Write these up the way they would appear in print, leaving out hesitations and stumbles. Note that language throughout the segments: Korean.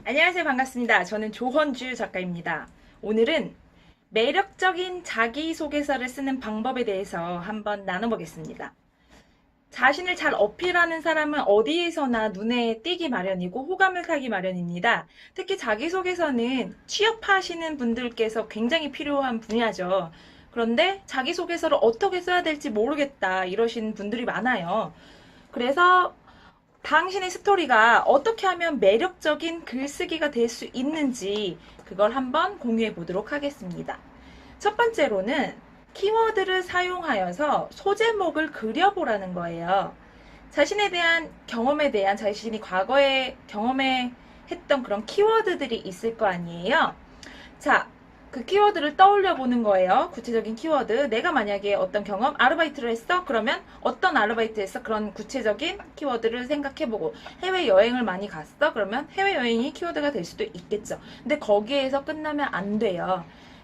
안녕하세요. 반갑습니다. 저는 조헌주 작가입니다. 오늘은 매력적인 자기소개서를 쓰는 방법에 대해서 한번 나눠보겠습니다. 자신을 잘 어필하는 사람은 어디에서나 눈에 띄기 마련이고 호감을 사기 마련입니다. 특히 자기소개서는 취업하시는 분들께서 굉장히 필요한 분야죠. 그런데 자기소개서를 어떻게 써야 될지 모르겠다 이러신 분들이 많아요. 그래서 당신의 스토리가 어떻게 하면 매력적인 글쓰기가 될 수 있는지 그걸 한번 공유해 보도록 하겠습니다. 첫 번째로는 키워드를 사용하여서 소제목을 그려보라는 거예요. 자신에 대한 경험에 대한 자신이 과거에 경험해 했던 그런 키워드들이 있을 거 아니에요. 자, 그 키워드를 떠올려 보는 거예요. 구체적인 키워드. 내가 만약에 어떤 경험, 아르바이트를 했어? 그러면 어떤 아르바이트 했어? 그런 구체적인 키워드를 생각해 보고, 해외여행을 많이 갔어? 그러면 해외여행이 키워드가 될 수도 있겠죠. 근데 거기에서 끝나면 안 돼요.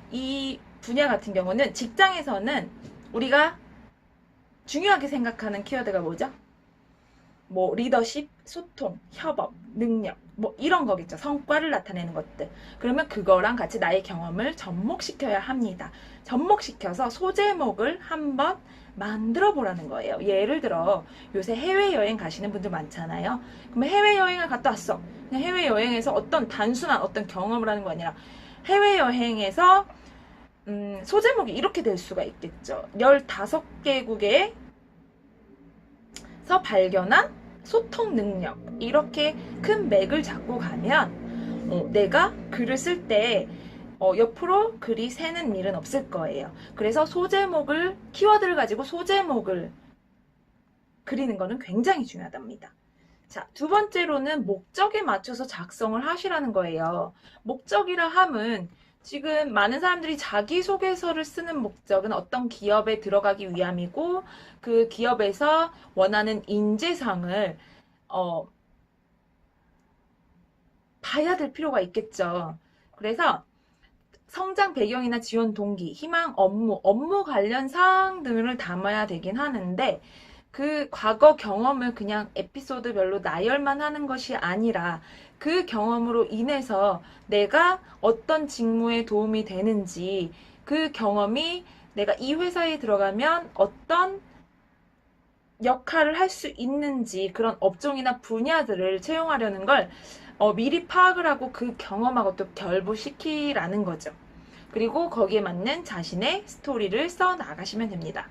이 분야 같은 경우는 직장에서는 우리가 중요하게 생각하는 키워드가 뭐죠? 뭐 리더십, 소통, 협업, 능력 뭐 이런 거겠죠. 성과를 나타내는 것들. 그러면 그거랑 같이 나의 경험을 접목시켜야 합니다. 접목시켜서 소제목을 한번 만들어 보라는 거예요. 예를 들어 요새 해외여행 가시는 분들 많잖아요. 그러면 해외여행을 갔다 왔어. 그냥 해외여행에서 어떤 단순한 어떤 경험을 하는 거 아니라 해외여행에서 소제목이 이렇게 될 수가 있겠죠. 15개국에서 발견한 소통 능력 이렇게 큰 맥을 잡고 가면 내가 글을 쓸 때 옆으로 글이 새는 일은 없을 거예요. 그래서 소제목을 키워드를 가지고 소제목을 그리는 거는 굉장히 중요하답니다. 자, 두 번째로는 목적에 맞춰서 작성을 하시라는 거예요. 목적이라 함은 지금 많은 사람들이 자기소개서를 쓰는 목적은 어떤 기업에 들어가기 위함이고 그 기업에서 원하는 인재상을 봐야 될 필요가 있겠죠. 그래서 성장 배경이나 지원 동기, 희망, 업무 관련 사항 등을 담아야 되긴 하는데 그 과거 경험을 그냥 에피소드별로 나열만 하는 것이 아니라 그 경험으로 인해서 내가 어떤 직무에 도움이 되는지 그 경험이 내가 이 회사에 들어가면 어떤 역할을 할 수 있는지 그런 업종이나 분야들을 채용하려는 걸 미리 파악을 하고 그 경험하고 또 결부시키라는 거죠. 그리고 거기에 맞는 자신의 스토리를 써 나가시면 됩니다.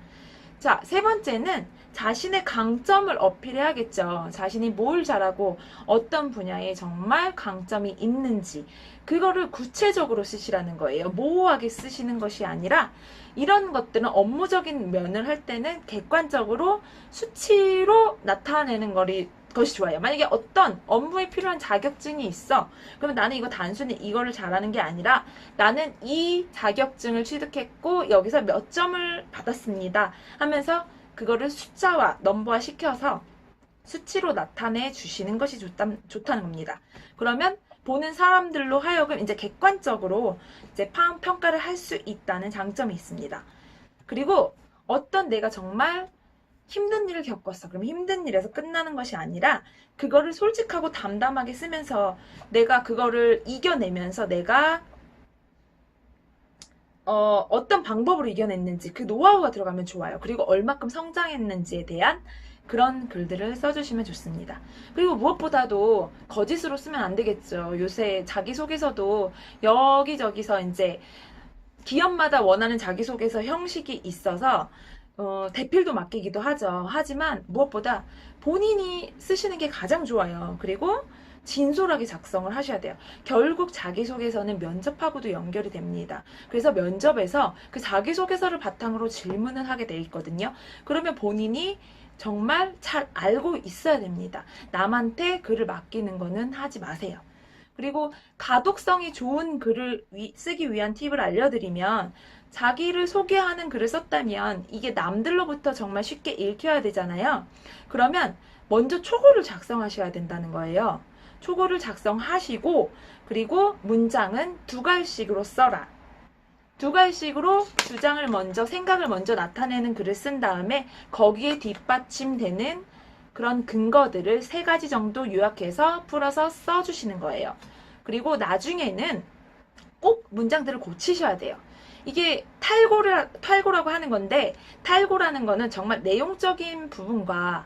자, 세 번째는 자신의 강점을 어필해야겠죠. 자신이 뭘 잘하고 어떤 분야에 정말 강점이 있는지 그거를 구체적으로 쓰시라는 거예요. 모호하게 쓰시는 것이 아니라 이런 것들은 업무적인 면을 할 때는 객관적으로 수치로 나타내는 것이 좋아요. 만약에 어떤 업무에 필요한 자격증이 있어. 그러면 나는 이거 단순히 이거를 잘하는 게 아니라 나는 이 자격증을 취득했고 여기서 몇 점을 받았습니다 하면서 그거를 숫자와 넘버화 시켜서 수치로 나타내 주시는 것이 좋다는 겁니다. 그러면 보는 사람들로 하여금 이제 객관적으로 이제 평가를 할 수 있다는 장점이 있습니다. 그리고 어떤 내가 정말 힘든 일을 겪었어. 그럼 힘든 일에서 끝나는 것이 아니라 그거를 솔직하고 담담하게 쓰면서 내가 그거를 이겨내면서 내가 어떤 방법으로 이겨냈는지 그 노하우가 들어가면 좋아요. 그리고 얼마큼 성장했는지에 대한 그런 글들을 써주시면 좋습니다. 그리고 무엇보다도 거짓으로 쓰면 안 되겠죠. 요새 자기소개서도 여기저기서 이제 기업마다 원하는 자기소개서 형식이 있어서 대필도 맡기기도 하죠. 하지만 무엇보다 본인이 쓰시는 게 가장 좋아요. 그리고 진솔하게 작성을 하셔야 돼요. 결국 자기소개서는 면접하고도 연결이 됩니다. 그래서 면접에서 그 자기소개서를 바탕으로 질문을 하게 돼 있거든요. 그러면 본인이 정말 잘 알고 있어야 됩니다. 남한테 글을 맡기는 거는 하지 마세요. 그리고 가독성이 좋은 글을 쓰기 위한 팁을 알려드리면 자기를 소개하는 글을 썼다면 이게 남들로부터 정말 쉽게 읽혀야 되잖아요. 그러면 먼저 초고를 작성하셔야 된다는 거예요. 초고를 작성하시고 그리고 문장은 두 갈씩으로 써라. 두 갈씩으로 주장을 먼저 생각을 먼저 나타내는 글을 쓴 다음에 거기에 뒷받침되는 그런 근거들을 3가지 정도 요약해서 풀어서 써주시는 거예요. 그리고 나중에는 꼭 문장들을 고치셔야 돼요. 이게 탈고라고 하는 건데, 탈고라는 거는 정말 내용적인 부분과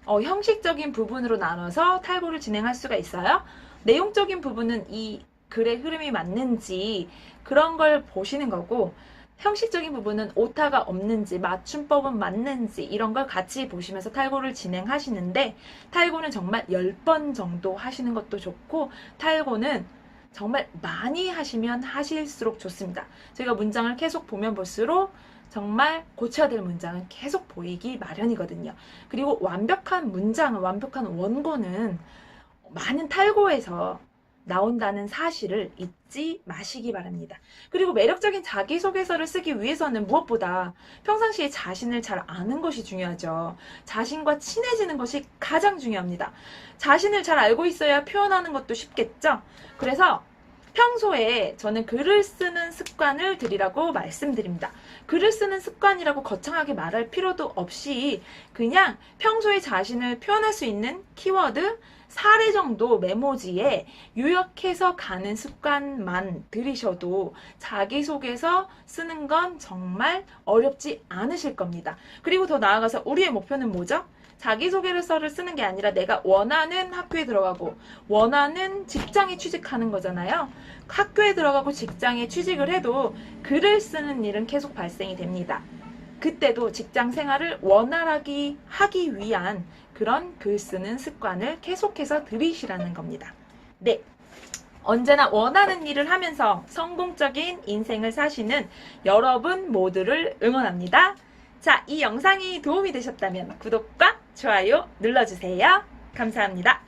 형식적인 부분으로 나눠서 탈고를 진행할 수가 있어요. 내용적인 부분은 이 글의 흐름이 맞는지 그런 걸 보시는 거고, 형식적인 부분은 오타가 없는지, 맞춤법은 맞는지 이런 걸 같이 보시면서 탈고를 진행하시는데, 탈고는 정말 10번 정도 하시는 것도 좋고, 탈고는 정말 많이 하시면 하실수록 좋습니다. 저희가 문장을 계속 보면 볼수록 정말 고쳐야 될 문장은 계속 보이기 마련이거든요. 그리고 완벽한 문장은, 완벽한 원고는 많은 탈고에서 나온다는 사실을 잊지 마시기 바랍니다. 그리고 매력적인 자기소개서를 쓰기 위해서는 무엇보다 평상시에 자신을 잘 아는 것이 중요하죠. 자신과 친해지는 것이 가장 중요합니다. 자신을 잘 알고 있어야 표현하는 것도 쉽겠죠? 그래서 평소에 저는 글을 쓰는 습관을 들이라고 말씀드립니다. 글을 쓰는 습관이라고 거창하게 말할 필요도 없이 그냥 평소에 자신을 표현할 수 있는 키워드, 사례 정도 메모지에 요약해서 가는 습관만 들이셔도 자기소개서 쓰는 건 정말 어렵지 않으실 겁니다. 그리고 더 나아가서 우리의 목표는 뭐죠? 자기소개서를 쓰는 게 아니라 내가 원하는 학교에 들어가고 원하는 직장에 취직하는 거잖아요. 학교에 들어가고 직장에 취직을 해도 글을 쓰는 일은 계속 발생이 됩니다. 그때도 직장 생활을 원활하게 하기 위한 그런 글 쓰는 습관을 계속해서 들이시라는 겁니다. 네. 언제나 원하는 일을 하면서 성공적인 인생을 사시는 여러분 모두를 응원합니다. 자, 이 영상이 도움이 되셨다면 구독과 좋아요 눌러주세요. 감사합니다.